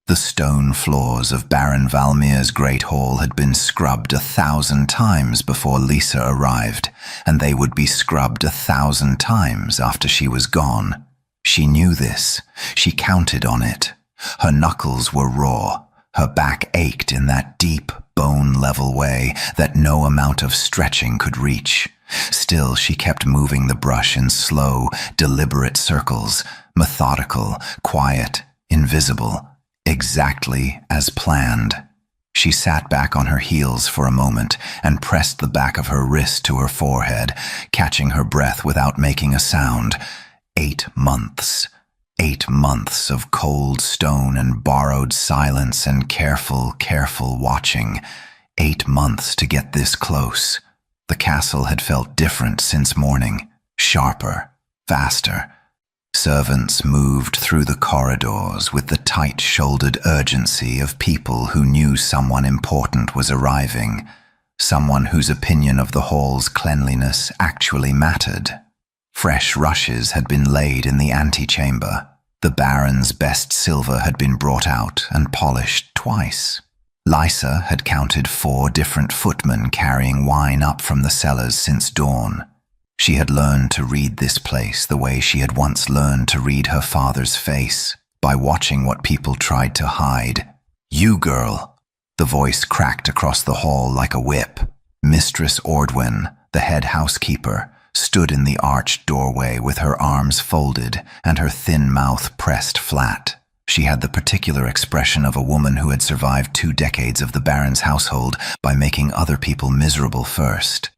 The stone floors of Baron Valmir's great hall had been scrubbed 1,000 times before Lisa arrived, and they would be scrubbed 1,000 times after she was gone. She knew this. She counted on it. Her knuckles were raw. Her back ached in that deep, bone-level way that no amount of stretching could reach. Still, she kept moving the brush in slow, deliberate circles, methodical, quiet, invisible, exactly as planned. She sat back on her heels for a moment and pressed the back of her wrist to her forehead, catching her breath without making a sound. 8 months. 8 months of cold stone and borrowed silence and careful watching. 8 months to get this close. The castle had felt different since morning. Sharper, faster. Servants moved through the corridors with the tight-shouldered urgency of people who knew someone important was arriving, someone whose opinion of the hall's cleanliness actually mattered. Fresh rushes had been laid in the antechamber. The Baron's best silver had been brought out and polished twice. Lisa had counted 4 different footmen carrying wine up from the cellars since dawn. She had learned to read this place the way she had once learned to read her father's face, by watching what people tried to hide. "You girl!" The voice cracked across the hall like a whip. Mistress Ordwin, the head housekeeper, stood in the arched doorway with her arms folded and her thin mouth pressed flat. She had the particular expression of a woman who had survived 2 decades of the Baron's household by making other people miserable first.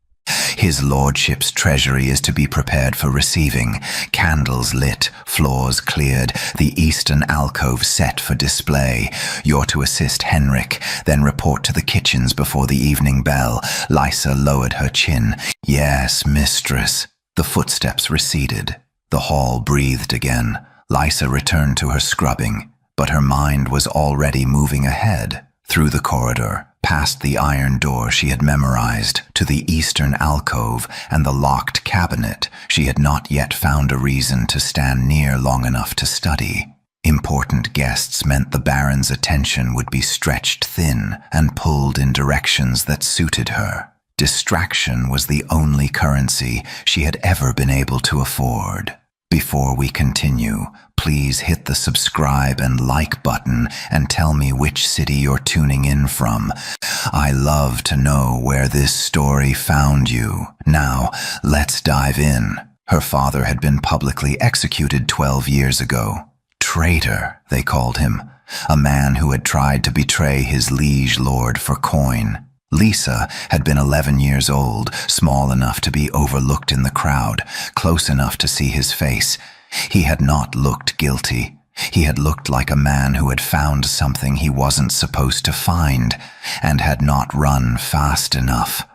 "His lordship's treasury is to be prepared for receiving, candles lit, floors cleared, the eastern alcove set for display. You're to assist Henrik, then report to the kitchens before the evening bell." Lisa lowered her chin. "Yes, mistress." The footsteps receded. The hall breathed again. Lisa returned to her scrubbing, but her mind was already moving ahead, through the corridor, past the iron door she had memorized, to the eastern alcove and the locked cabinet she had not yet found a reason to stand near long enough to study. Important guests meant the Baron's attention would be stretched thin and pulled in directions that suited her. Distraction was the only currency she had ever been able to afford. Before we continue, please hit the subscribe and like button and tell me which city you're tuning in from. I love to know where this story found you. Now, let's dive in. Her father had been publicly executed 12 years ago. Traitor, they called him. A man who had tried to betray his liege lord for coin. Lisa had been 11 years old, small enough to be overlooked in the crowd, close enough to see his face. He had not looked guilty. He had looked like a man who had found something he wasn't supposed to find, and had not run fast enough.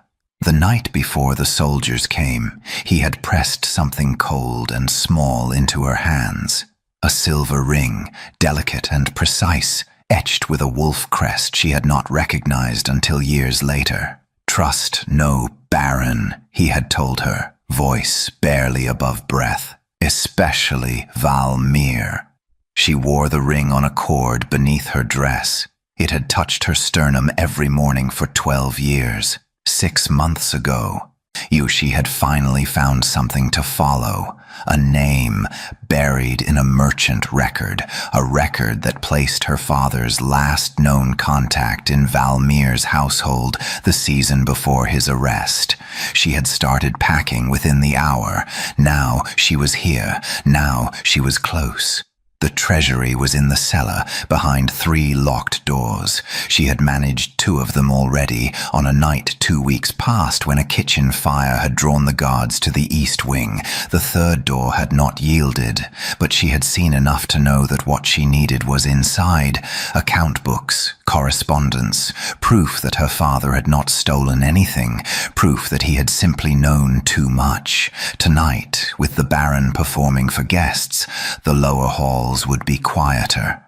The night before the soldiers came, he had pressed something cold and small into her hands. A silver ring, delicate and precise, etched with a wolf crest she had not recognized until years later. "Trust no baron," he had told her, voice barely above breath, "especially Valmir." She wore the ring on a cord beneath her dress. It had touched her sternum every morning for 12 years. 6 months ago, Yushi had finally found something to follow. A name buried in a merchant record, a record that placed her father's last known contact in Valmir's household the season before his arrest. She had started packing within the hour. Now she was here. Now she was close. The treasury was in the cellar, behind 3 locked doors. She had managed 2 of them already, on a night 2 weeks past when a kitchen fire had drawn the guards to the east wing. The 3rd door had not yielded, but she had seen enough to know that what she needed was inside. Account books, correspondence, proof that her father had not stolen anything, proof that he had simply known too much. Tonight, with the Baron performing for guests, the lower halls would be quieter.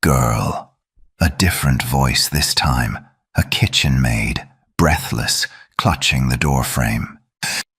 "Girl." A different voice this time, a kitchen maid, breathless, clutching the doorframe.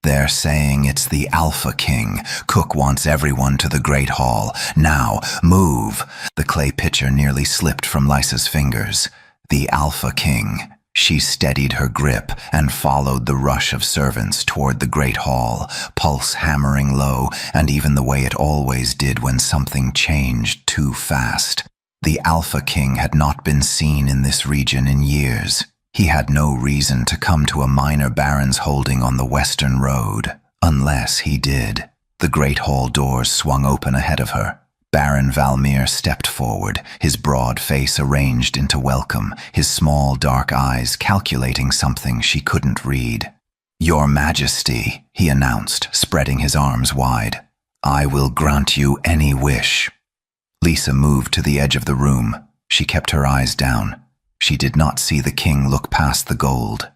They're saying it's the Alpha King. Cook wants everyone to the Great Hall. Now, move. The clay pitcher nearly slipped from Lysa's fingers. The Alpha King. She steadied her grip and followed the rush of servants toward the Great Hall, pulse hammering low, and even the way it always did when something changed too fast. The Alpha King had not been seen in this region in years. He had no reason to come to a minor baron's holding on the Western Road, unless he did. The Great Hall doors swung open ahead of her. Baron Valmir stepped forward, his broad face arranged into welcome, his small dark eyes calculating something she couldn't read. "Your Majesty," he announced, spreading his arms wide. "I will grant you any wish." Lisa moved to the edge of the room. She kept her eyes down. She did not see the king look past the gold.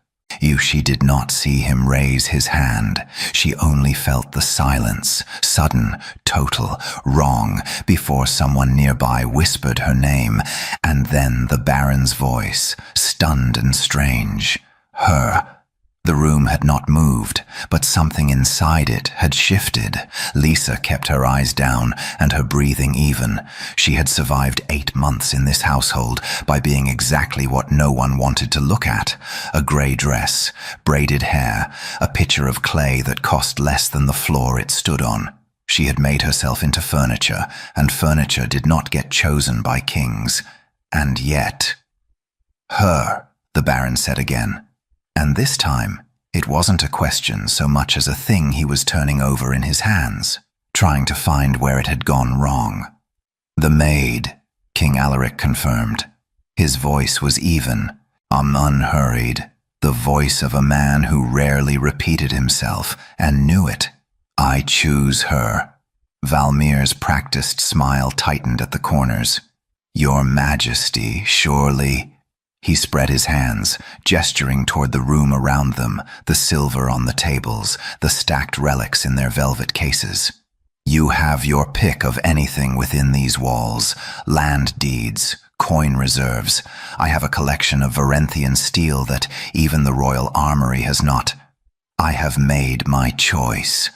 She did not see him raise his hand. She only felt the silence, sudden, total, wrong, before someone nearby whispered her name, and then the baron's voice, stunned and strange. Her. The room had not moved, but something inside it had shifted. Lisa kept her eyes down and her breathing even. She had survived 8 months in this household by being exactly what no one wanted to look at. A grey dress, braided hair, a pitcher of clay that cost less than the floor it stood on. She had made herself into furniture, and furniture did not get chosen by kings. And yet... "Her," the Baron said again. And this time, it wasn't a question so much as a thing he was turning over in his hands, trying to find where it had gone wrong. "The Maid," King Alaric confirmed. His voice was even, unhurried, the voice of a man who rarely repeated himself and knew it. "I choose her." Valmir's practiced smile tightened at the corners. "Your Majesty, surely..." He spread his hands, gesturing toward the room around them, the silver on the tables, the stacked relics in their velvet cases. "You have your pick of anything within these walls. Land deeds, coin reserves. I have a collection of Varenthian steel that even the royal armory has not. I have made my choice."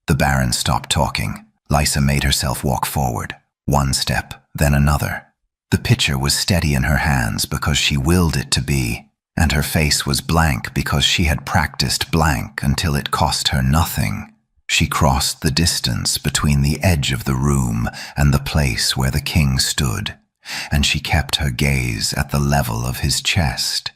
The Baron stopped talking. Lysa made herself walk forward, one step, then another. The pitcher was steady in her hands because she willed it to be, and her face was blank because she had practiced blank until it cost her nothing. She crossed the distance between the edge of the room and the place where the king stood, and she kept her gaze at the level of his chest.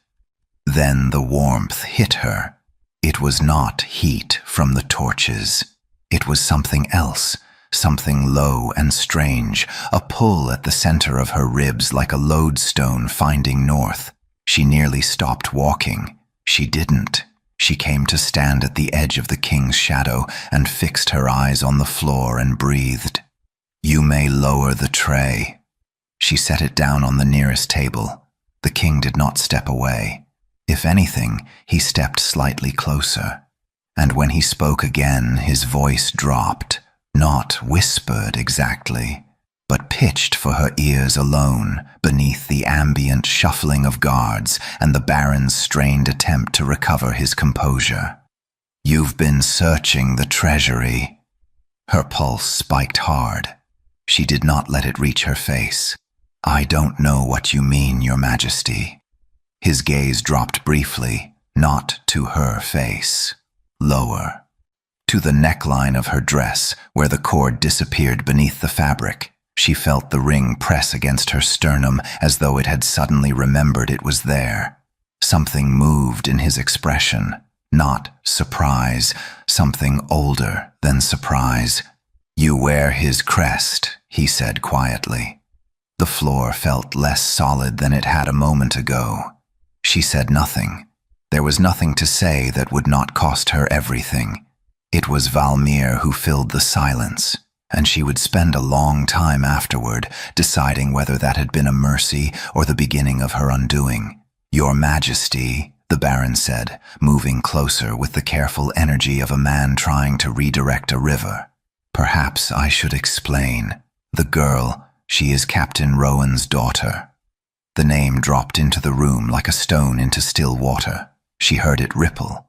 Then the warmth hit her. It was not heat from the torches. It was something else. Something low and strange, a pull at the center of her ribs like a lodestone finding north. She nearly stopped walking. She didn't. She came to stand at the edge of the king's shadow and fixed her eyes on the floor and breathed. "You may lower the tray." She set it down on the nearest table. The king did not step away. If anything, he stepped slightly closer. And when he spoke again, his voice dropped. Not whispered exactly, but pitched for her ears alone, beneath the ambient shuffling of guards and the Baron's strained attempt to recover his composure. "You've been searching the treasury." Her pulse spiked hard. She did not let it reach her face. "I don't know what you mean, Your Majesty." His gaze dropped briefly, not to her face. Lower. To the neckline of her dress, where the cord disappeared beneath the fabric. She felt the ring press against her sternum as though it had suddenly remembered it was there. Something moved in his expression. Not surprise, something older than surprise. "You wear his crest," he said quietly. The floor felt less solid than it had a moment ago. She said nothing. There was nothing to say that would not cost her everything. It was Valmir who filled the silence, and she would spend a long time afterward deciding whether that had been a mercy or the beginning of her undoing. "Your Majesty," the Baron said, moving closer with the careful energy of a man trying to redirect a river. "Perhaps I should explain. The girl, she is Captain Rowan's daughter." The name dropped into the room like a stone into still water. She heard it ripple.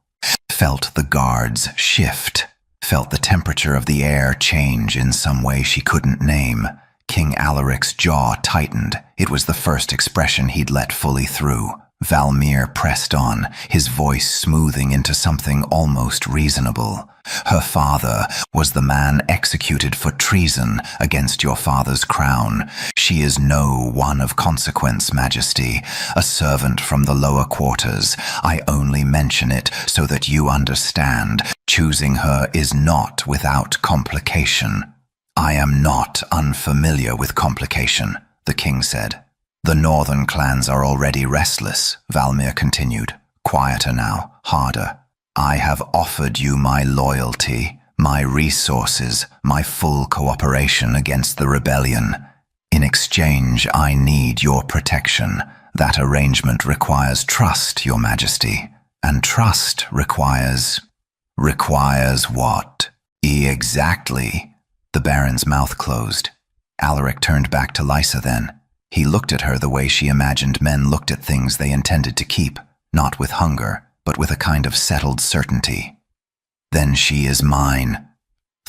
felt the guards shift, felt the temperature of the air change in some way she couldn't name. King Alaric's jaw tightened. It was the first expression he'd let fully through. Valmir pressed on, his voice smoothing into something almost reasonable. Her father was the man executed for treason against your father's crown. She is no one of consequence, Majesty, a servant from the lower quarters. I only mention it so that you understand. Choosing her is not without complication. I am not unfamiliar with complication, the king said. The northern clans are already restless, Valmir continued, quieter now, harder. I have offered you my loyalty, my resources, my full cooperation against the rebellion. In exchange, I need your protection. That arrangement requires trust, Your Majesty. And trust requires what? Exactly. The Baron's mouth closed. Alaric turned back to Lysa then. He looked at her the way she imagined men looked at things they intended to keep, not with hunger, but with a kind of settled certainty. Then she is mine.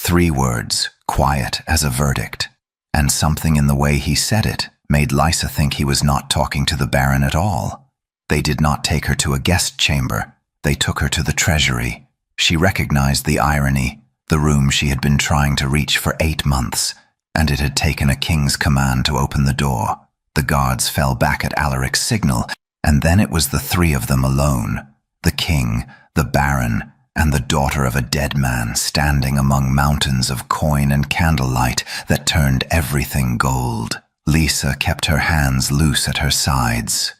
3 words, quiet as a verdict. And something in the way he said it made Lysa think he was not talking to the Baron at all. They did not take her to a guest chamber. They took her to the treasury. She recognized the irony, the room she had been trying to reach for 8 months, and it had taken a king's command to open the door. The guards fell back at Alaric's signal, and then it was the 3 of them alone. The king, the Baron, and the daughter of a dead man standing among mountains of coin and candlelight that turned everything gold. Lysa kept her hands loose at her sides.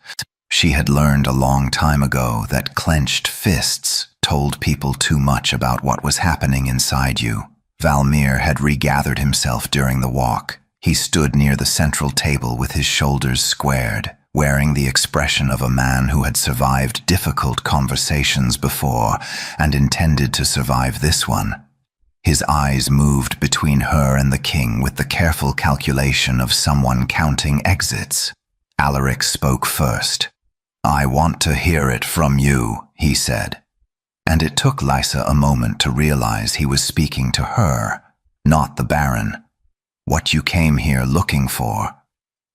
She had learned a long time ago that clenched fists told people too much about what was happening inside you. Valmir had regathered himself during the walk. He stood near the central table with his shoulders squared, wearing the expression of a man who had survived difficult conversations before and intended to survive this one. His eyes moved between her and the king with the careful calculation of someone counting exits. Alaric spoke first. I want to hear it from you, he said. And it took Lysa a moment to realize he was speaking to her, not the Baron. What you came here looking for.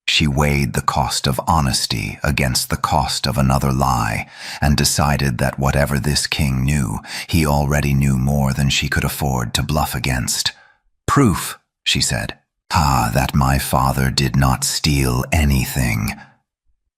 She weighed the cost of honesty against the cost of another lie and decided that whatever this king knew, he already knew more than she could afford to bluff against. Proof, she said. That my father did not steal anything.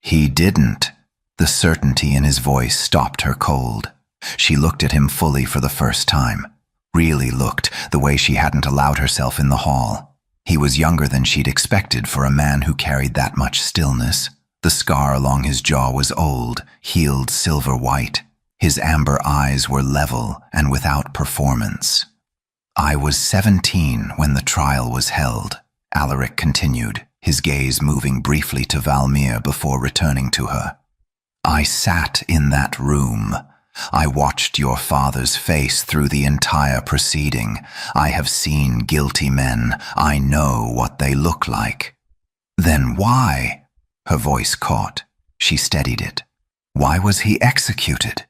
He didn't. The certainty in his voice stopped her cold. She looked at him fully for the first time. Really looked, the way she hadn't allowed herself in the hall. He was younger than she'd expected for a man who carried that much stillness. The scar along his jaw was old, healed silver white. His amber eyes were level and without performance. I was 17 when the trial was held, Alaric continued, his gaze moving briefly to Valmir before returning to her. I sat in that room. I watched your father's face through the entire proceeding. I have seen guilty men. I know what they look like. Then why? Her voice caught. She steadied it. Why was he executed?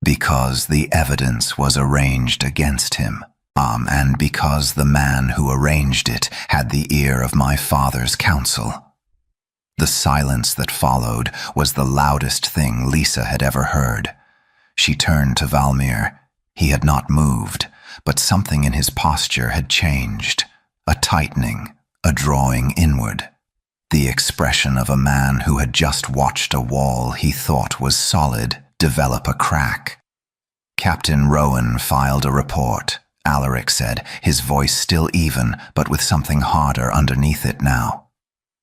Because the evidence was arranged against him. And because the man who arranged it had the ear of my father's counsel. The silence that followed was the loudest thing Lysa had ever heard. She turned to Valmir. He had not moved, but something in his posture had changed. A tightening, a drawing inward. The expression of a man who had just watched a wall he thought was solid develop a crack. Captain Rowan filed a report, Alaric said, his voice still even, but with something harder underneath it now.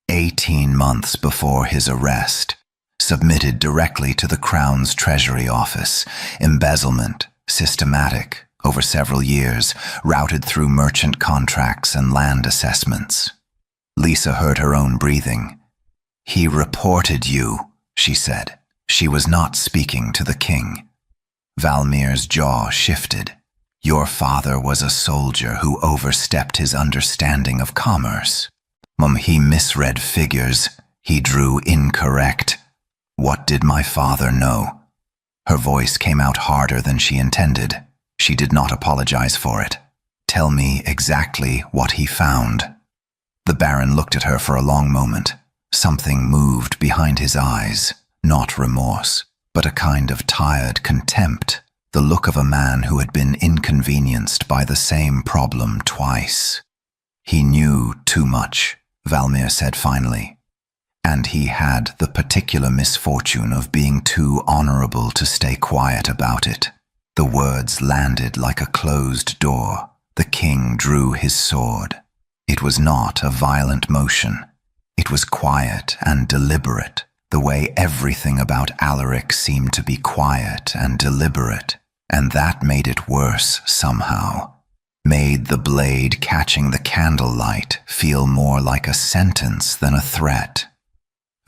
18 months before his arrest. Submitted directly to the Crown's Treasury Office. Embezzlement, systematic, over several years, routed through merchant contracts and land assessments. Lysa heard her own breathing. He reported you, she said. She was not speaking to the king. Valmir's jaw shifted. Your father was a soldier who overstepped his understanding of commerce. He misread figures. He drew incorrect. What did my father know? Her voice came out harder than she intended. She did not apologize for it. "Tell me exactly what he found." The Baron looked at her for a long moment. Something moved behind his eyes, not remorse, but a kind of tired contempt, the look of a man who had been inconvenienced by the same problem twice. "He knew too much," Valmir said finally. "And he had the particular misfortune of being too honorable to stay quiet about it." The words landed like a closed door. The king drew his sword. It was not a violent motion. It was quiet and deliberate, the way everything about Alaric seemed to be quiet and deliberate, and that made it worse somehow. Made the blade catching the candlelight feel more like a sentence than a threat.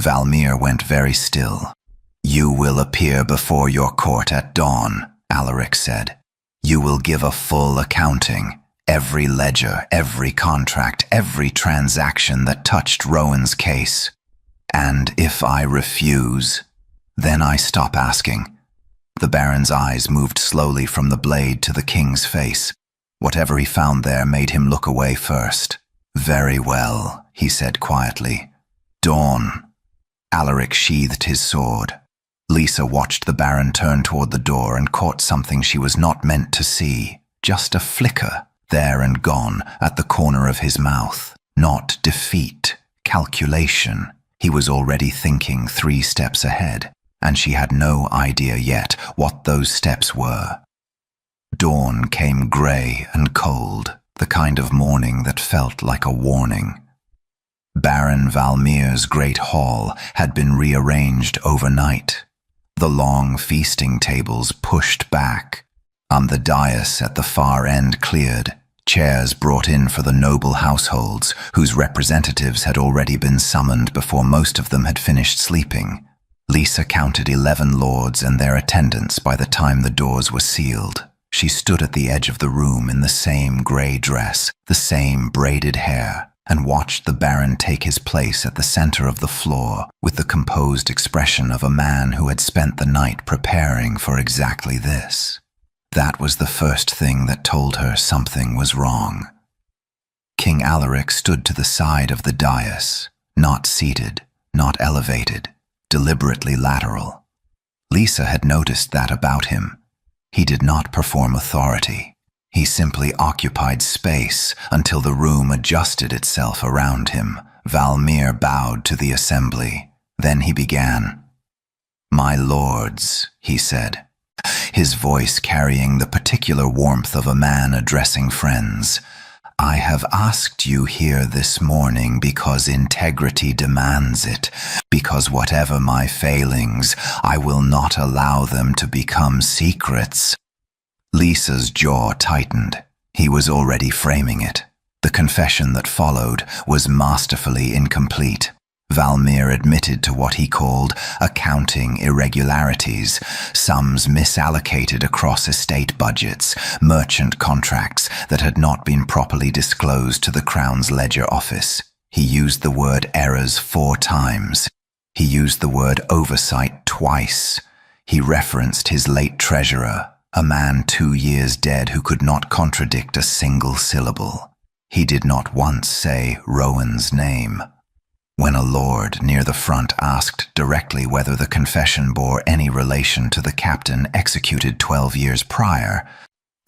Valmir went very still. "You will appear before your court at dawn," Alaric said. "You will give a full accounting. Every ledger, every contract, every transaction that touched Rowan's case. And if I refuse, then I stop asking." The Baron's eyes moved slowly from the blade to the king's face. Whatever he found there made him look away first. "Very well," he said quietly. "Dawn." Alaric sheathed his sword. Lisa watched the Baron turn toward the door and caught something she was not meant to see. Just a flicker, there and gone, at the corner of his mouth. Not defeat, calculation. He was already thinking 3 steps ahead, and she had no idea yet what those steps were. Dawn came grey and cold, the kind of morning that felt like a warning. Baron Valmir's great hall had been rearranged overnight. The long feasting tables pushed back. On the dais at the far end cleared, chairs brought in for the noble households, whose representatives had already been summoned before most of them had finished sleeping. Lisa counted 11 lords and their attendants by the time the doors were sealed. She stood at the edge of the room in the same grey dress, the same braided hair, and watched the Baron take his place at the center of the floor with the composed expression of a man who had spent the night preparing for exactly this. That was the first thing that told her something was wrong. King Alaric stood to the side of the dais, not seated, not elevated, deliberately lateral. Lisa had noticed that about him. He did not perform authority. He simply occupied space until the room adjusted itself around him. Valmir bowed to the assembly. Then he began. "My lords," he said, his voice carrying the particular warmth of a man addressing friends, "I have asked you here this morning because integrity demands it, because whatever my failings, I will not allow them to become secrets." Lisa's jaw tightened. He was already framing it. The confession that followed was masterfully incomplete. Valmir admitted to what he called accounting irregularities, sums misallocated across estate budgets, merchant contracts that had not been properly disclosed to the Crown's ledger office. He used the word errors 4 times. He used the word oversight twice. He referenced his late treasurer, a man 2 years dead who could not contradict a single syllable. He did not once say Rowan's name. When a lord near the front asked directly whether the confession bore any relation to the captain executed 12 years prior,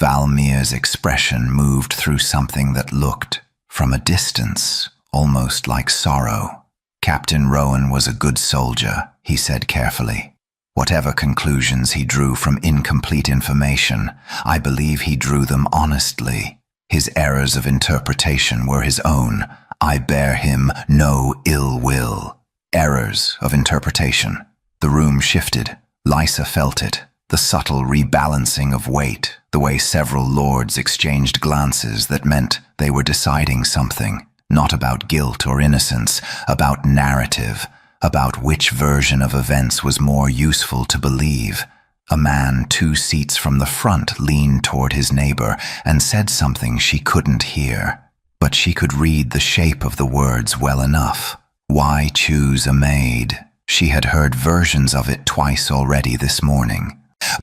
Valmir's expression moved through something that looked, from a distance, almost like sorrow. "Captain Rowan was a good soldier," he said carefully. "Whatever conclusions he drew from incomplete information, I believe he drew them honestly. His errors of interpretation were his own. I bear him no ill will." Errors of interpretation. The room shifted. Lisa felt it. The subtle rebalancing of weight, the way several lords exchanged glances that meant they were deciding something, not about guilt or innocence, about narrative, about which version of events was more useful to believe. A man 2 seats from the front leaned toward his neighbor and said something she couldn't hear. But she could read the shape of the words well enough. Why choose a maid? She had heard versions of it twice already this morning.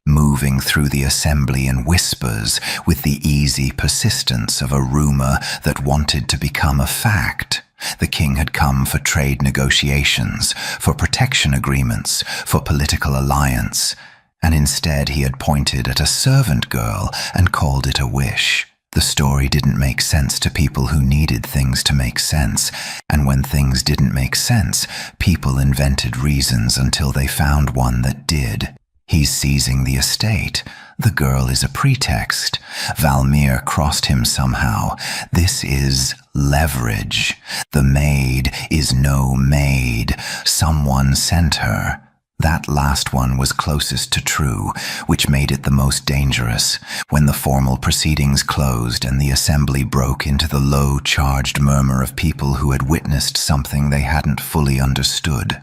moving through the assembly in whispers with the easy persistence of a rumor that wanted to become a fact. The king had come for trade negotiations, for protection agreements, for political alliance, and instead he had pointed at a servant girl and called it a wish. The story didn't make sense to people who needed things to make sense, and when things didn't make sense, people invented reasons until they found one that did. He's seizing the estate. The girl is a pretext. Valmir crossed him somehow. This is leverage. The maid is no maid. Someone sent her. That last one was closest to true, which made it the most dangerous. When the formal proceedings closed and the assembly broke into the low-charged murmur of people who had witnessed something they hadn't fully understood,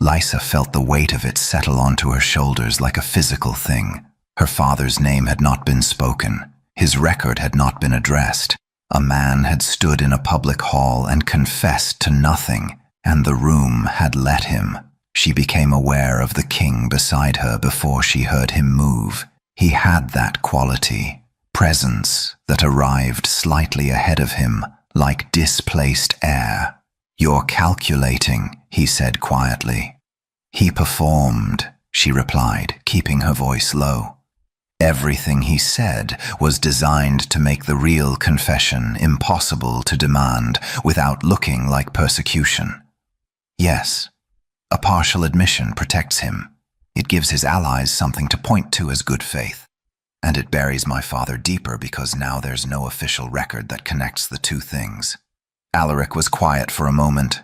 Lysa felt the weight of it settle onto her shoulders like a physical thing. Her father's name had not been spoken. His record had not been addressed. A man had stood in a public hall and confessed to nothing, and the room had let him. She became aware of the king beside her before she heard him move. He had that quality, presence that arrived slightly ahead of him, like displaced air. "You're calculating," he said quietly. "He performed," she replied, keeping her voice low. Everything he said was designed to make the real confession impossible to demand without looking like persecution. Yes. A partial admission protects him. It gives his allies something to point to as good faith. And it buries my father deeper because now there's no official record that connects the two things. Alaric was quiet for a moment.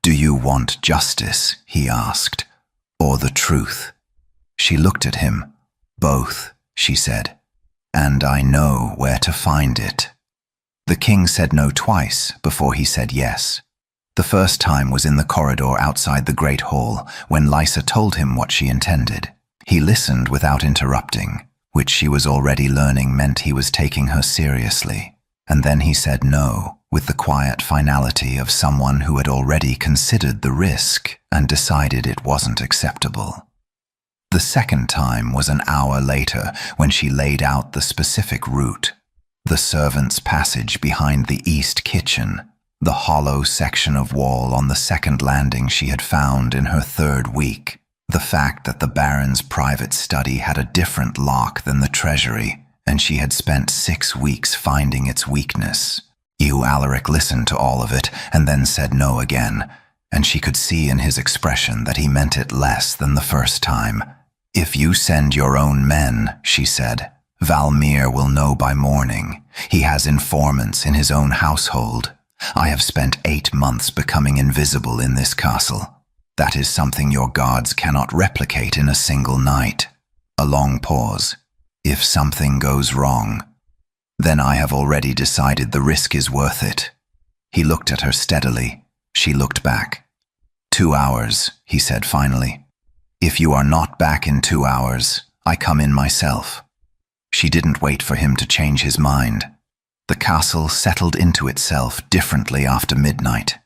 "Do you want justice?" he asked. "Or the truth?" She looked at him. "Both," she said. "And I know where to find it." The king said no twice before he said yes. The first time was in the corridor outside the Great Hall, when Lysa told him what she intended. He listened without interrupting, which she was already learning meant he was taking her seriously. And then he said no, with the quiet finality of someone who had already considered the risk and decided it wasn't acceptable. The second time was an hour later, when she laid out the specific route. The servants' passage behind the east kitchen, the hollow section of wall on the second landing she had found in her third week, the fact that the Baron's private study had a different lock than the treasury, and she had spent 6 weeks finding its weakness. Alaric listened to all of it and then said no again, and she could see in his expression that he meant it less than the first time. "If you send your own men," she said, "Valmir will know by morning. He has informants in his own household. I have spent 8 months becoming invisible in this castle. That is something your guards cannot replicate in a single night." A long pause. "If something goes wrong, then I have already decided the risk is worth it." He looked at her steadily. She looked back. 2 hours, he said finally. "If you are not back in 2 hours, I come in myself." She didn't wait for him to change his mind. The castle settled into itself differently after midnight.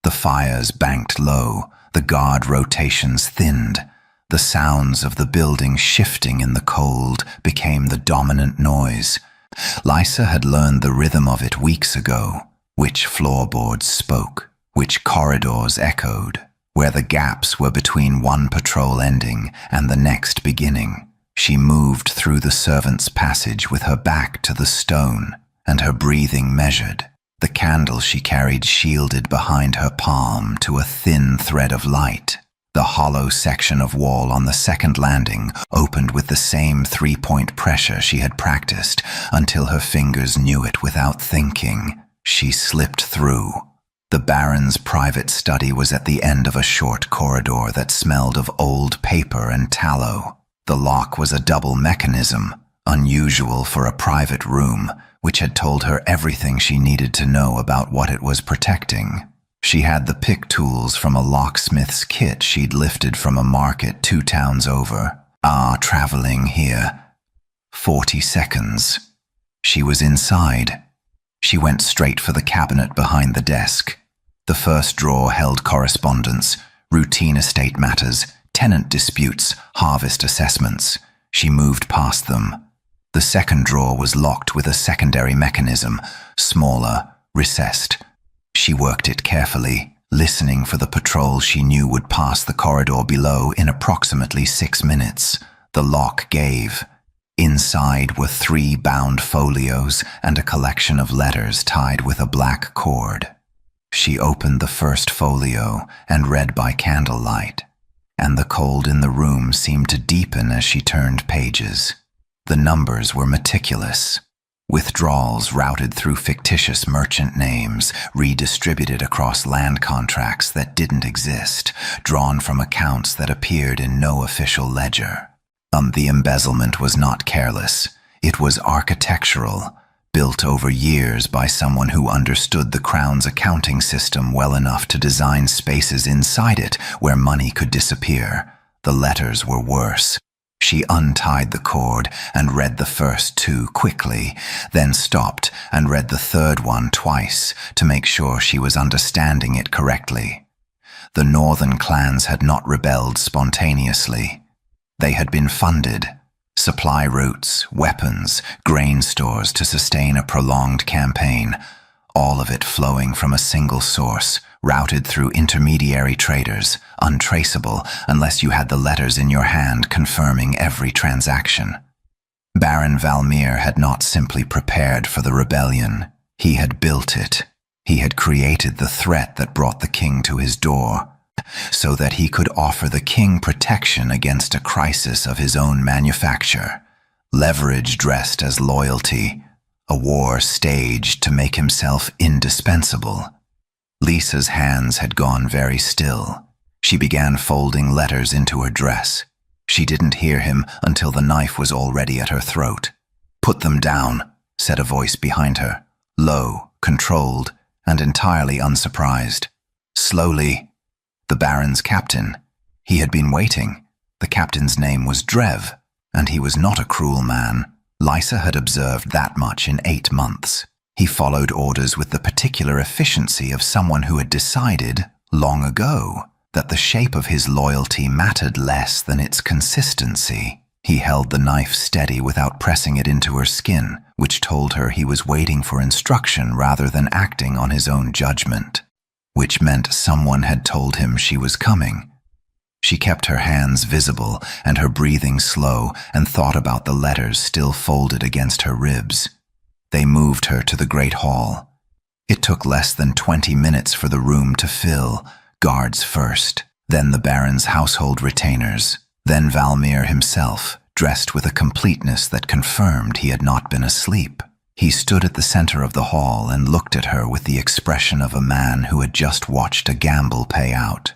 The fires banked low, the guard rotations thinned. The sounds of the building shifting in the cold became the dominant noise. Lysa had learned the rhythm of it weeks ago, which floorboards spoke, which corridors echoed, where the gaps were between one patrol ending and the next beginning. She moved through the servants' passage with her back to the stone, and her breathing measured, the candle she carried shielded behind her palm to a thin thread of light. The hollow section of wall on the second landing opened with the same 3-point pressure she had practiced until her fingers knew it without thinking. She slipped through. The Baron's private study was at the end of a short corridor that smelled of old paper and tallow. The lock was a double mechanism, unusual for a private room, which had told her everything she needed to know about what it was protecting. She had the pick tools from a locksmith's kit she'd lifted from a market 2 towns over. Traveling here. 40 seconds. She was inside. She went straight for the cabinet behind the desk. The first drawer held correspondence, routine estate matters, tenant disputes, harvest assessments. She moved past them. The second drawer was locked with a secondary mechanism, smaller, recessed. She worked it carefully, listening for the patrol she knew would pass the corridor below in approximately 6 minutes. The lock gave. Inside were 3 bound folios and a collection of letters tied with a black cord. She opened the first folio and read by candlelight, and the cold in the room seemed to deepen as she turned pages. The numbers were meticulous. Withdrawals routed through fictitious merchant names, redistributed across land contracts that didn't exist, drawn from accounts that appeared in no official ledger. The embezzlement was not careless. It was architectural, built over years by someone who understood the Crown's accounting system well enough to design spaces inside it where money could disappear. The letters were worse. She untied the cord and read the first 2 quickly, then stopped and read the third one twice to make sure she was understanding it correctly. The northern clans had not rebelled spontaneously. They had been funded. Supply routes, weapons, grain stores to sustain a prolonged campaign, all of it flowing from a single source, routed through intermediary traders, untraceable unless you had the letters in your hand confirming every transaction. Baron Valmir had not simply prepared for the rebellion. He had built it. He had created the threat that brought the king to his door, so that he could offer the king protection against a crisis of his own manufacture. Leverage dressed as loyalty, a war staged to make himself indispensable. Lisa's hands had gone very still. She began folding letters into her dress. She didn't hear him until the knife was already at her throat. "Put them down," said a voice behind her, low, controlled, and entirely unsurprised. Slowly. The Baron's captain. He had been waiting. The captain's name was Drev, and he was not a cruel man. Lisa had observed that much in 8 months. He followed orders with the particular efficiency of someone who had decided, long ago, that the shape of his loyalty mattered less than its consistency. He held the knife steady without pressing it into her skin, which told her he was waiting for instruction rather than acting on his own judgment, which meant someone had told him she was coming. She kept her hands visible and her breathing slow and thought about the letters still folded against her ribs. They moved her to the great hall. It took less than 20 minutes for the room to fill, guards first, then the Baron's household retainers, then Valmir himself, dressed with a completeness that confirmed he had not been asleep. He stood at the center of the hall and looked at her with the expression of a man who had just watched a gamble pay out.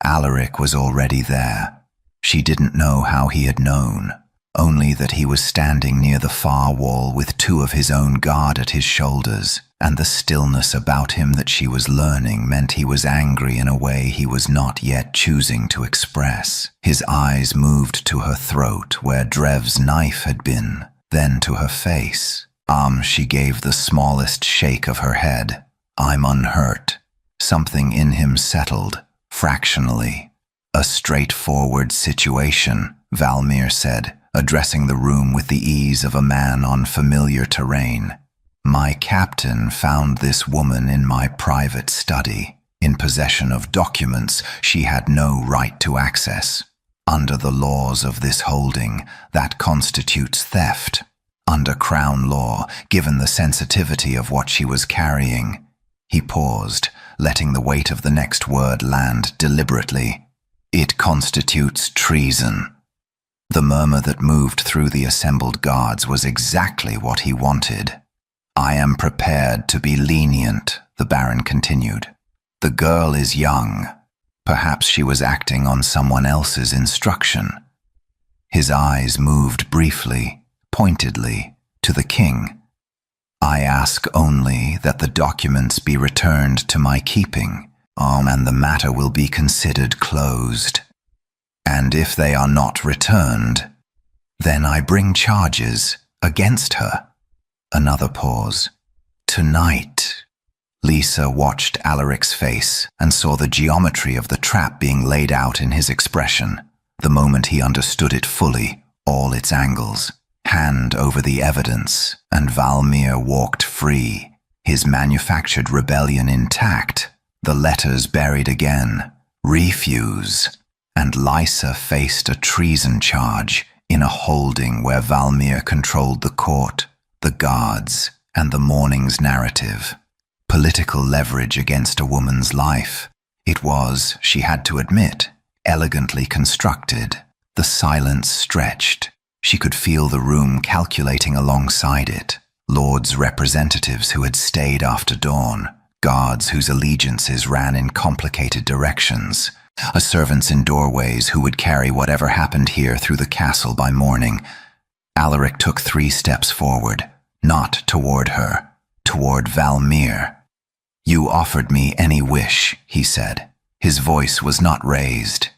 Alaric was already there. She didn't know how he had known, only that he was standing near the far wall with 2 of his own guard at his shoulders, and the stillness about him that she was learning meant he was angry in a way he was not yet choosing to express. His eyes moved to her throat where Drev's knife had been, then to her face. She gave the smallest shake of her head. "I'm unhurt." Something in him settled, fractionally. "A straightforward situation," Valmir said, addressing the room with the ease of a man on familiar terrain. "My captain found this woman in my private study, in possession of documents she had no right to access. Under the laws of this holding, that constitutes theft. Under Crown law, given the sensitivity of what she was carrying." He paused, letting the weight of the next word land deliberately. "It constitutes treason." The murmur that moved through the assembled guards was exactly what he wanted. "I am prepared to be lenient," the Baron continued. "The girl is young. Perhaps she was acting on someone else's instruction." His eyes moved briefly, pointedly, to the king. "I ask only that the documents be returned to my keeping, and the matter will be considered closed. And if they are not returned, then I bring charges against her." Another pause. "Tonight." Lisa watched Alaric's face and saw the geometry of the trap being laid out in his expression. The moment he understood it fully, all its angles. Hand over the evidence, and Valmir walked free, his manufactured rebellion intact, the letters buried again. Refuse. And Lysa faced a treason charge in a holding where Valmir controlled the court, the guards, and the morning's narrative. Political leverage against a woman's life. It was, she had to admit, elegantly constructed. The silence stretched. She could feel the room calculating alongside it. Lords' representatives who had stayed after dawn, guards whose allegiances ran in complicated directions, servants in doorways who would carry whatever happened here through the castle by morning. Alaric took 3 steps forward, not toward her, toward Valmir. "You offered me any wish," he said. His voice was not raised.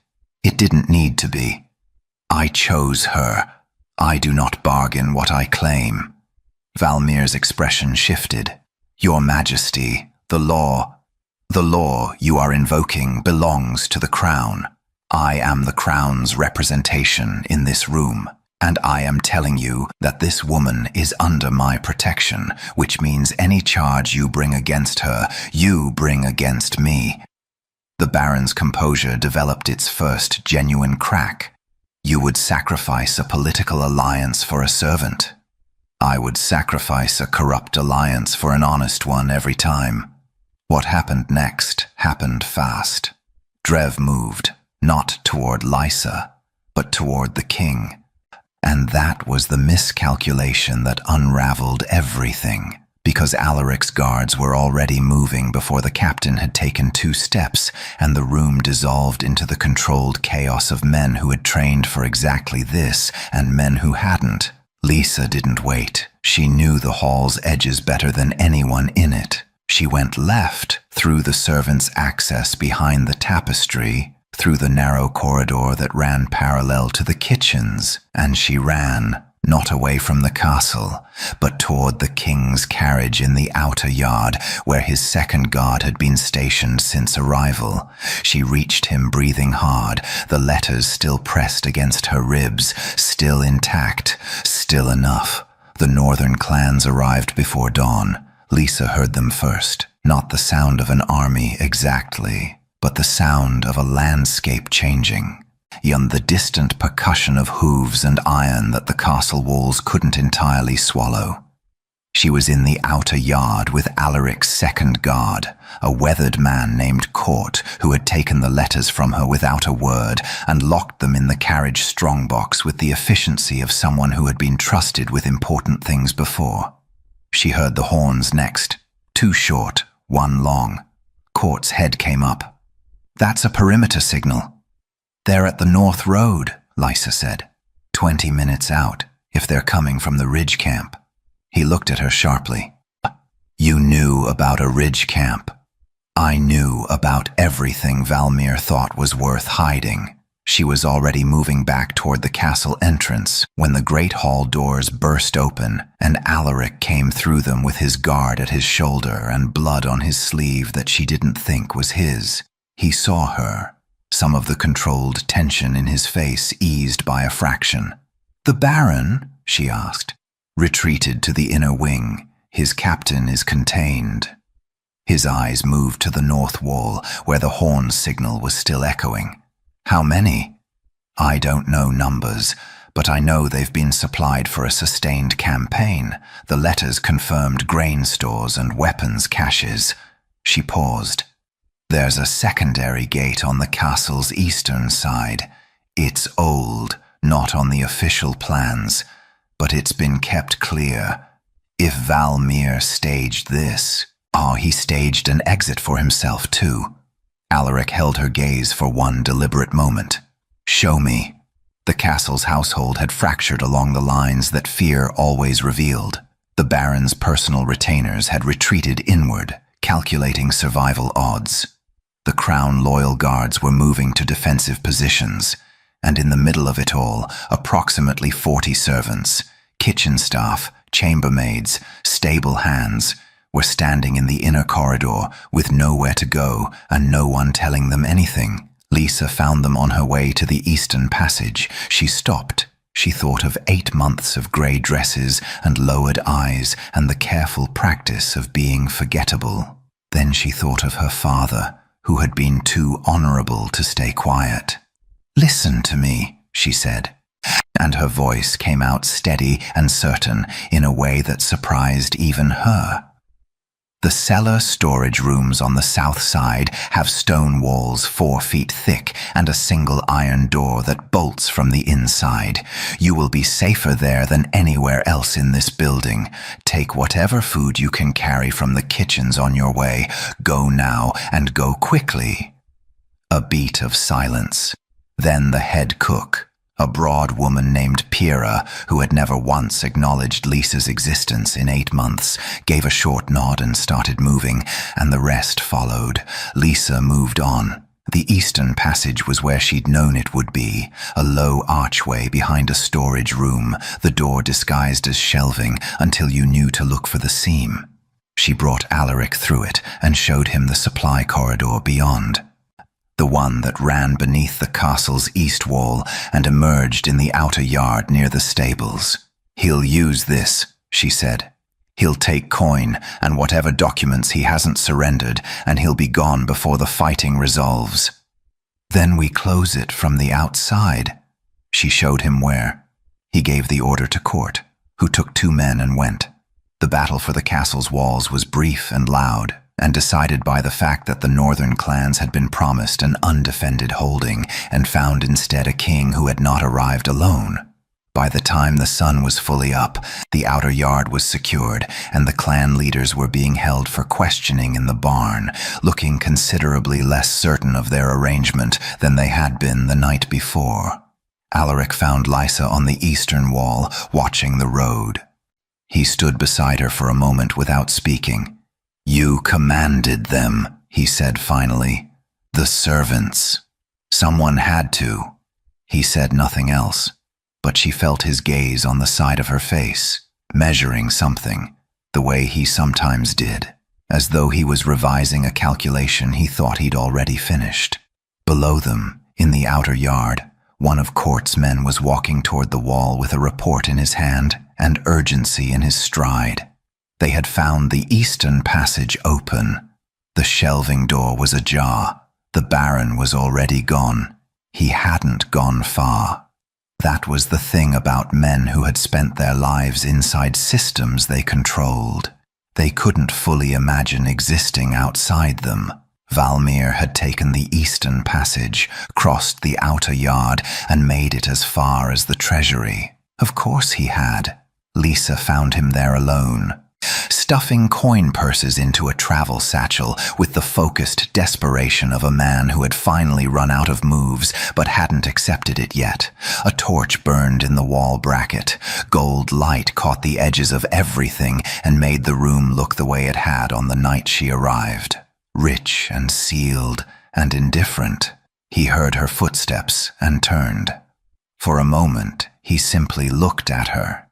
It didn't need to be. "I chose her. I do not bargain what I claim." Valmir's expression shifted. "Your Majesty, the law you are invoking belongs to the crown. I am the crown's representation in this room, and I am telling you that this woman is under my protection, which means any charge you bring against her, you bring against me." The Baron's composure developed its first genuine crack. "You would sacrifice a political alliance for a servant. I would sacrifice a corrupt alliance for an honest one every time." What happened next happened fast. Drev moved, not toward Lysa, but toward the king. And that was the miscalculation that unraveled everything, because Alaric's guards were already moving before the captain had taken 2 steps, and the room dissolved into the controlled chaos of men who had trained for exactly this, and men who hadn't. Lysa didn't wait. She knew the hall's edges better than anyone in it. She went left, through the servants' access behind the tapestry, through the narrow corridor that ran parallel to the kitchens, and she ran, not away from the castle, but toward the king's carriage in the outer yard, where his second guard had been stationed since arrival. She reached him breathing hard, the letters still pressed against her ribs, still intact, still enough. The northern clans arrived before dawn. Lysa heard them first, not the sound of an army exactly, but the sound of a landscape changing. The distant percussion of hooves and iron that the castle walls couldn't entirely swallow. She was in the outer yard with Alaric's second guard, a weathered man named Court, who had taken the letters from her without a word and locked them in the carriage strongbox with the efficiency of someone who had been trusted with important things before. She heard the horns next, 2 short, 1 long. Court's head came up. "That's a perimeter signal." "They're at the North Road," Lysa said. 20 minutes out, if they're coming from the ridge camp." He looked at her sharply. "You knew about a ridge camp." "I knew about everything Valmir thought was worth hiding." She was already moving back toward the castle entrance when the great hall doors burst open and Alaric came through them with his guard at his shoulder and blood on his sleeve that she didn't think was his. He saw her, some of the controlled tension in his face eased by a fraction. "The Baron?" she asked. "Retreated to the inner wing. His captain is contained." His eyes moved to the north wall where the horn signal was still echoing. "How many?" "I don't know numbers, but I know they've been supplied for a sustained campaign. The letters confirmed grain stores and weapons caches." She paused. "There's a secondary gate on the castle's eastern side. It's old, not on the official plans, but it's been kept clear. If Valmir staged this, he staged an exit for himself too." Alaric held her gaze for one deliberate moment. "Show me." The castle's household had fractured along the lines that fear always revealed. The Baron's personal retainers had retreated inward, calculating survival odds. The crown-loyal guards were moving to defensive positions, and in the middle of it all, approximately 40 servants, kitchen staff, chambermaids, stable hands, were standing in the inner corridor with nowhere to go and no one telling them anything. Lysa found them on her way to the eastern passage. She stopped, She thought of 8 months of grey dresses and lowered eyes and the careful practice of being forgettable. Then she thought of her father, who had been too honourable to stay quiet. "Listen to me," she said, and her voice came out steady and certain in a way that surprised even her. The cellar storage rooms on the south side have stone walls 4 feet thick and a single iron door that bolts from the inside. You will be safer there than anywhere else in this building. Take whatever food you can carry from the kitchens on your way. Go now and go quickly. A beat of silence. Then the head cook, a broad woman named Pira, who had never once acknowledged Lisa's existence in 8 months, gave a short nod and started moving, and the rest followed. Lisa moved on. The eastern passage was where she'd known it would be, a low archway behind a storage room, the door disguised as shelving until you knew to look for the seam. She brought Alaric through it and showed him the supply corridor beyond, the one that ran beneath the castle's east wall and emerged in the outer yard near the stables. "He'll use this," she said. "He'll take coin and whatever documents he hasn't surrendered, and he'll be gone before the fighting resolves. Then we close it from the outside." She showed him where. He gave the order to Court, who took 2 men and went. The battle for the castle's walls was brief and loud, and decided by the fact that the northern clans had been promised an undefended holding and found instead a king who had not arrived alone. By the time the sun was fully up, the outer yard was secured, and the clan leaders were being held for questioning in the barn, looking considerably less certain of their arrangement than they had been the night before. Alaric found Lisa on the eastern wall, watching the road. He stood beside her for a moment without speaking. "You commanded them," he said finally. "The servants. Someone had to." He said nothing else, but she felt his gaze on the side of her face, measuring something, the way he sometimes did, as though he was revising a calculation he thought he'd already finished. Below them, in the outer yard, one of Court's men was walking toward the wall with a report in his hand and urgency in his stride. They had found the eastern passage open. The shelving door was ajar. The Baron was already gone. He hadn't gone far. That was the thing about men who had spent their lives inside systems they controlled. They couldn't fully imagine existing outside them. Valmir had taken the eastern passage, crossed the outer yard, and made it as far as the treasury. Of course he had. Lisa found him there alone, stuffing coin purses into a travel satchel with the focused desperation of a man who had finally run out of moves but hadn't accepted it yet. A torch burned in the wall bracket. Gold light caught the edges of everything and made the room look the way it had on the night she arrived. Rich and sealed and indifferent. He heard her footsteps and turned. For a moment, he simply looked at her.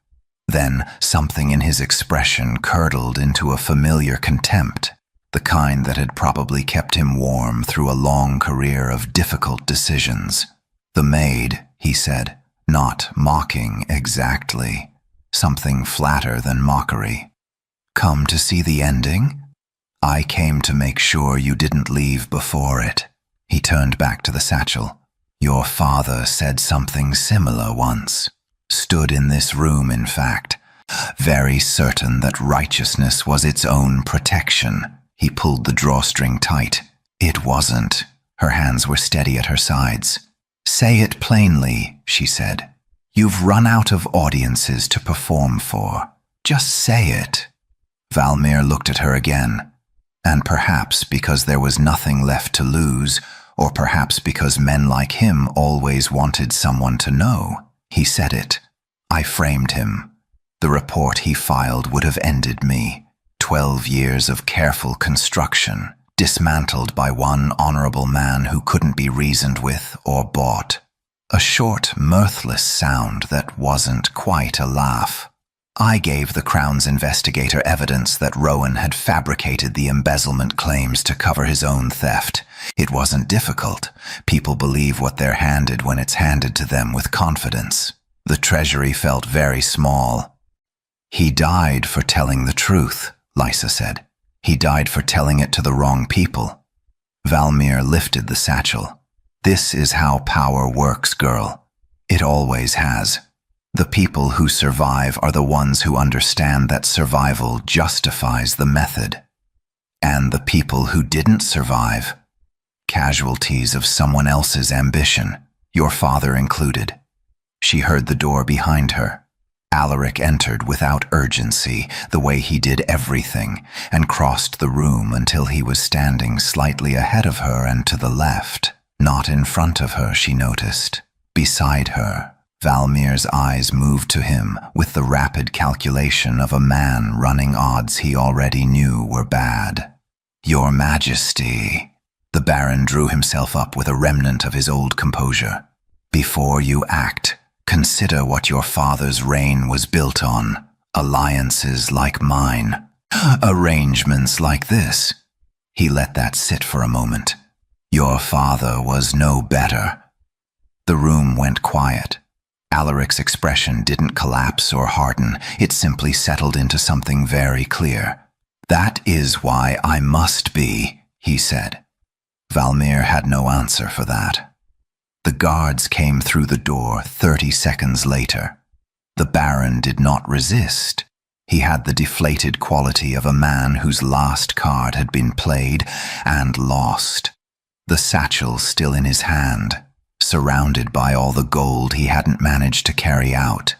Then something in his expression curdled into a familiar contempt, the kind that had probably kept him warm through a long career of difficult decisions. "The Maid," he said, not mocking exactly, something flatter than mockery. "Come to see the ending? I came to make sure you didn't leave before it." He turned back to the satchel. "Your father said something similar once. Stood in this room, in fact, very certain that righteousness was its own protection." He pulled the drawstring tight. "It wasn't." Her hands were steady at her sides. "Say it plainly," she said. "You've run out of audiences to perform for. Just say it." Valmir looked at her again. And perhaps because there was nothing left to lose, or perhaps because men like him always wanted someone to know, he said it. "I framed him. The report he filed would have ended me. 12 years of careful construction, dismantled by one honorable man who couldn't be reasoned with or bought. A short, mirthless sound that wasn't quite a laugh. I gave the Crown's investigator evidence that Rowan had fabricated the embezzlement claims to cover his own theft. It wasn't difficult. People believe what they're handed when it's handed to them with confidence. The treasury felt very small. "He died for telling the truth," Lysa said. "He died for telling it to the wrong people." Valmir lifted the satchel. "This is how power works, girl. It always has. The people who survive are the ones who understand that survival justifies the method. And the people who didn't survive, casualties of someone else's ambition, your father included." She heard the door behind her. Alaric entered without urgency, the way he did everything, and crossed the room until he was standing slightly ahead of her and to the left. Not in front of her, she noticed. Beside her. Valmir's eyes moved to him with the rapid calculation of a man running odds he already knew were bad. "Your Majesty." The Baron drew himself up with a remnant of his old composure. "Before you act, consider what your father's reign was built on. Alliances like mine. Arrangements like this." He let that sit for a moment. "Your father was no better." The room went quiet. Alaric's expression didn't collapse or harden. It simply settled into something very clear. "That is why I must be," he said. Valmir had no answer for that. The guards came through the door 30 seconds later. The Baron did not resist. He had the deflated quality of a man whose last card had been played and lost. The satchel still in his hand, surrounded by all the gold he hadn't managed to carry out.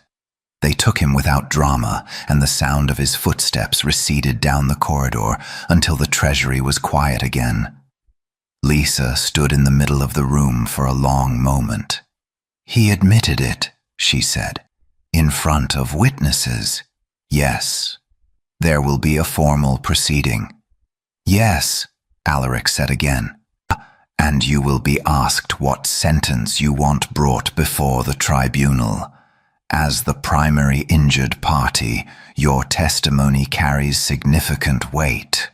They took him without drama, and the sound of his footsteps receded down the corridor until the treasury was quiet again. Lysa stood in the middle of the room for a long moment. "He admitted it," she said, "in front of witnesses." "Yes. There will be a formal proceeding." "Yes," Alaric said again. "And you will be asked what sentence you want brought before the tribunal. As the primary injured party, your testimony carries significant weight."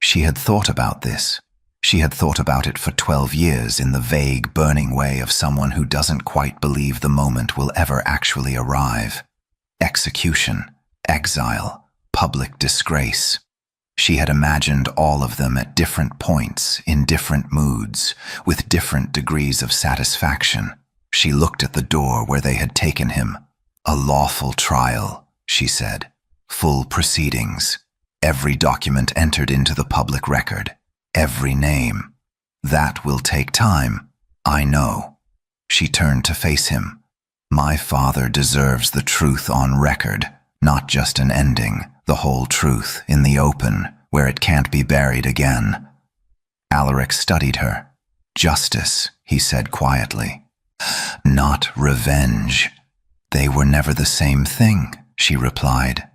She had thought about this. She had thought about it for 12 years in the vague, burning way of someone who doesn't quite believe the moment will ever actually arrive. Execution, exile, public disgrace. She had imagined all of them at different points, in different moods, with different degrees of satisfaction. She looked at the door where they had taken him. "A lawful trial," she said. "Full proceedings. Every document entered into the public record. Every name. That will take time. I know." She turned to face him. "My father deserves the truth on record, not just an ending, the whole truth in the open, where it can't be buried again." Alaric studied her. "Justice," he said quietly. "Not revenge." "They were never the same thing," she replied.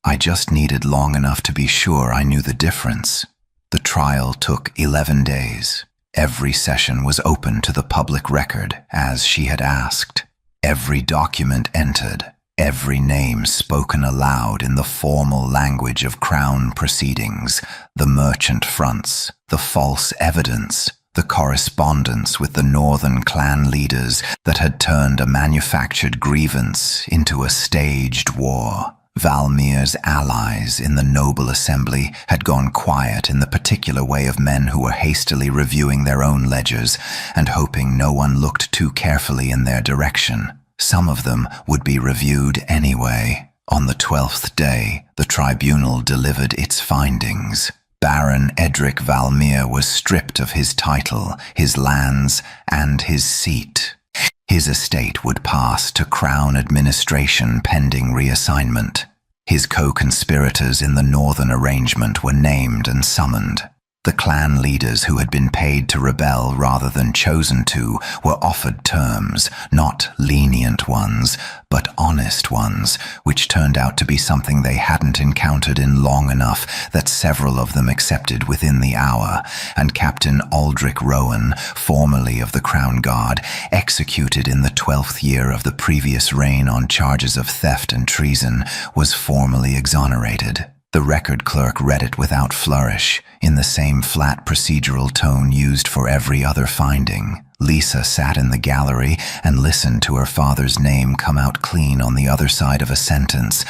"I just needed long enough to be sure I knew the difference." The trial took 11 days. Every session was open to the public record, as she had asked. Every document entered, every name spoken aloud in the formal language of Crown proceedings, the merchant fronts, the false evidence, the correspondence with the northern clan leaders that had turned a manufactured grievance into a staged war. Valmir's allies in the noble assembly had gone quiet in the particular way of men who were hastily reviewing their own ledgers and hoping no one looked too carefully in their direction. Some of them would be reviewed anyway. On the 12th day, the tribunal delivered its findings. Baron Edric Valmir was stripped of his title, his lands, and his seat. His estate would pass to Crown administration pending reassignment. His co-conspirators in the northern arrangement were named and summoned. The clan leaders who had been paid to rebel rather than chosen to were offered terms, not lenient ones, but honest ones, which turned out to be something they hadn't encountered in long enough that several of them accepted within the hour, and Captain Aldrich Rowan, formerly of the Crown Guard, executed in the 12th year of the previous reign on charges of theft and treason, was formally exonerated. The record clerk read it without flourish, in the same flat procedural tone used for every other finding. Lisa sat in the gallery and listened to her father's name come out clean on the other side of a sentence,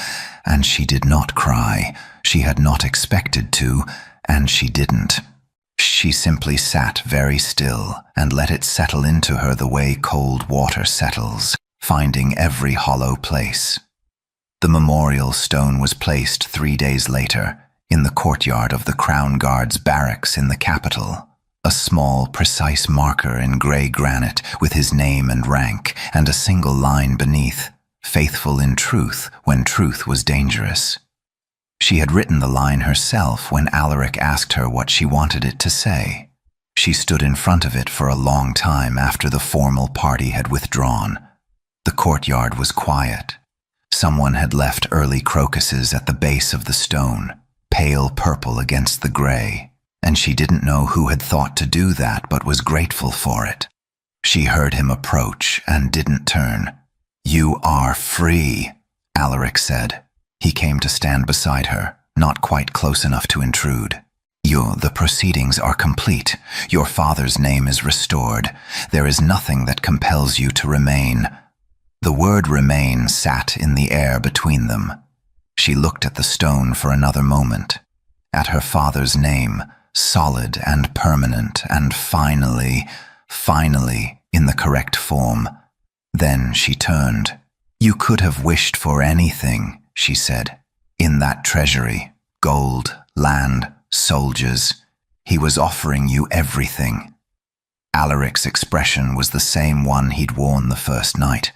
and she did not cry. She had not expected to, and she didn't. She simply sat very still and let it settle into her the way cold water settles, finding every hollow place. The memorial stone was placed 3 days later, in the courtyard of the Crown Guard's barracks in the capital. A small, precise marker in grey granite with his name and rank, and a single line beneath, "Faithful in truth when truth was dangerous." She had written the line herself when Alaric asked her what she wanted it to say. She stood in front of it for a long time after the formal party had withdrawn. The courtyard was quiet. Someone had left early crocuses at the base of the stone, pale purple against the grey, and she didn't know who had thought to do that but was grateful for it. She heard him approach and didn't turn. "You are free," Alaric said. He came to stand beside her, not quite close enough to intrude. The proceedings are complete. Your father's name is restored. There is nothing that compels you to remain." The word "remain" sat in the air between them. She looked at the stone for another moment, at her father's name, solid and permanent, and finally, in the correct form. Then she turned. "You could have wished for anything," she said. "In that treasury, gold, land, soldiers, he was offering you everything." Alaric's expression was the same one he'd worn the first night,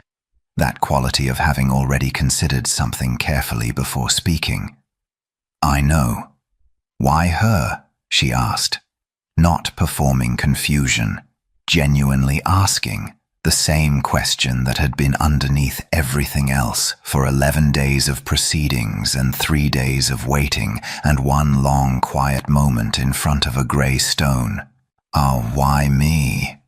that quality of having already considered something carefully before speaking. "I know." "Why her?" she asked, not performing confusion, genuinely asking the same question that had been underneath everything else for 11 days of proceedings and 3 days of waiting and one long quiet moment in front of a grey stone. Why me?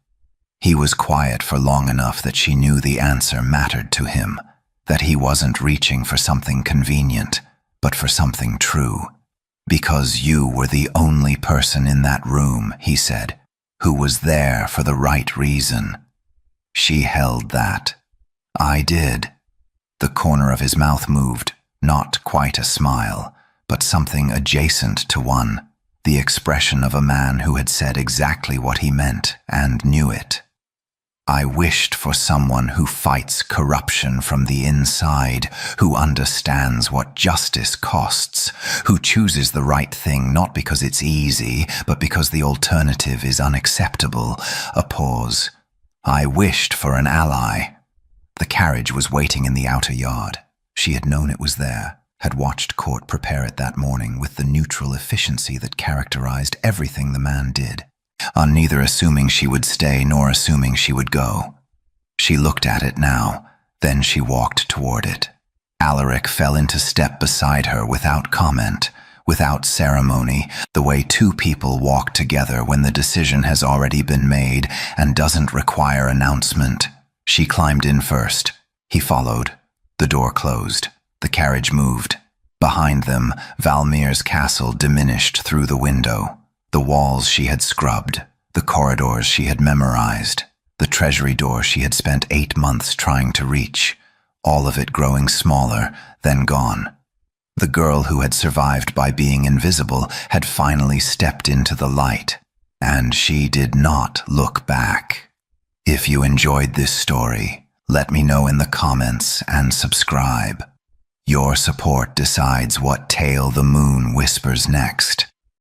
He was quiet for long enough that she knew the answer mattered to him, that he wasn't reaching for something convenient, but for something true. "Because you were the only person in that room," he said, "who was there for the right reason." She held that. "I did." The corner of his mouth moved, not quite a smile, but something adjacent to one, the expression of a man who had said exactly what he meant and knew it. "I wished for someone who fights corruption from the inside, who understands what justice costs, who chooses the right thing not because it's easy, but because the alternative is unacceptable." A pause. "I wished for an ally." The carriage was waiting in the outer yard. She had known it was there, had watched Court prepare it that morning with the neutral efficiency that characterized everything the man did, on neither assuming she would stay nor assuming she would go. She looked at it now, then she walked toward it. Alaric fell into step beside her without comment, without ceremony, the way two people walk together when the decision has already been made and doesn't require announcement. She climbed in first. He followed. The door closed. The carriage moved. Behind them, Valmir's castle diminished through the window. The walls she had scrubbed, the corridors she had memorized, the treasury door she had spent 8 months trying to reach, all of it growing smaller, then gone. The girl who had survived by being invisible had finally stepped into the light, and she did not look back. If you enjoyed this story, let me know in the comments and subscribe. Your support decides what tale the moon whispers next.